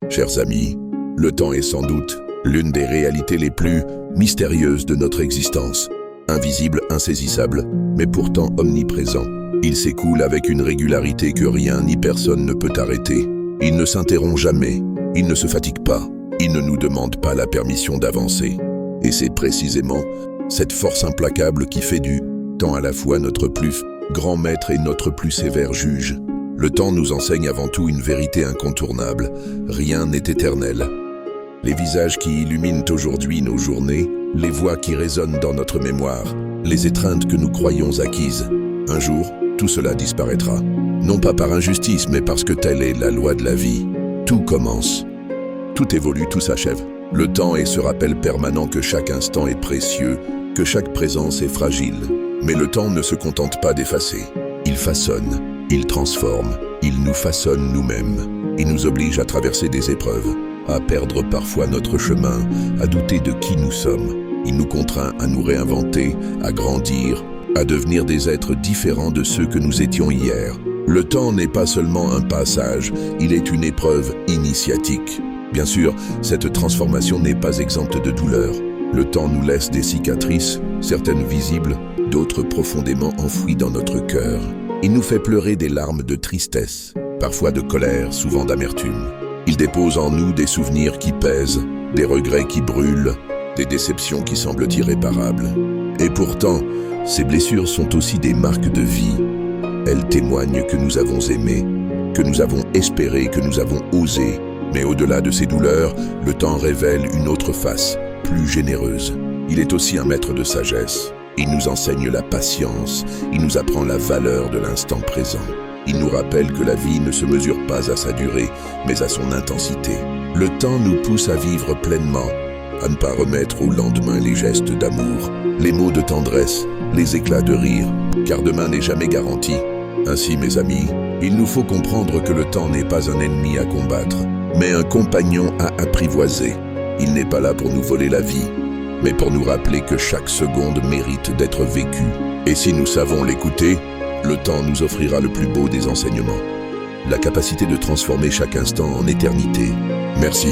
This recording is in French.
Chers amis, le temps est sans doute l'une des réalités les plus mystérieuses de notre existence. Invisible, insaisissable, mais pourtant omniprésent. Il s'écoule avec une régularité que rien ni personne ne peut arrêter. Il ne s'interrompt jamais, il ne se fatigue pas, il ne nous demande pas la permission d'avancer. Et c'est précisément cette force implacable qui fait du temps à la fois notre plus grand maître et notre plus sévère juge. Le temps nous enseigne avant tout une vérité incontournable. Rien n'est éternel. Les visages qui illuminent aujourd'hui nos journées, les voix qui résonnent dans notre mémoire, les étreintes que nous croyons acquises. Un jour, tout cela disparaîtra. Non pas par injustice, mais parce que telle est la loi de la vie. Tout commence. Tout évolue, tout s'achève. Le temps est ce rappel permanent que chaque instant est précieux, que chaque présence est fragile. Mais le temps ne se contente pas d'effacer. Il façonne, il transforme, il nous façonne nous-mêmes. Il nous oblige à traverser des épreuves, à perdre parfois notre chemin, à douter de qui nous sommes. Il nous contraint à nous réinventer, à grandir, à devenir des êtres différents de ceux que nous étions hier. Le temps n'est pas seulement un passage, il est une épreuve initiatique. Bien sûr, cette transformation n'est pas exempte de douleur. Le temps nous laisse des cicatrices, certaines visibles, d'autres profondément enfouies dans notre cœur. Il nous fait pleurer des larmes de tristesse, parfois de colère, souvent d'amertume. Il dépose en nous des souvenirs qui pèsent, des regrets qui brûlent, des déceptions qui semblent irréparables. Et pourtant, ces blessures sont aussi des marques de vie. Elles témoignent que nous avons aimé, que nous avons espéré, que nous avons osé. Mais au-delà de ces douleurs, le temps révèle une autre face, plus généreuse. Il est aussi un maître de sagesse. Il nous enseigne la patience, il nous apprend la valeur de l'instant présent. Il nous rappelle que la vie ne se mesure pas à sa durée, mais à son intensité. Le temps nous pousse à vivre pleinement, à ne pas remettre au lendemain les gestes d'amour, les mots de tendresse, les éclats de rire, car demain n'est jamais garanti. Ainsi, mes amis, il nous faut comprendre que le temps n'est pas un ennemi à combattre, mais un compagnon à apprivoiser. Il n'est pas là pour nous voler la vie, mais pour nous rappeler que chaque seconde mérite d'être vécue. Et si nous savons l'écouter, le temps nous offrira le plus beau des enseignements, la capacité de transformer chaque instant en éternité. Merci.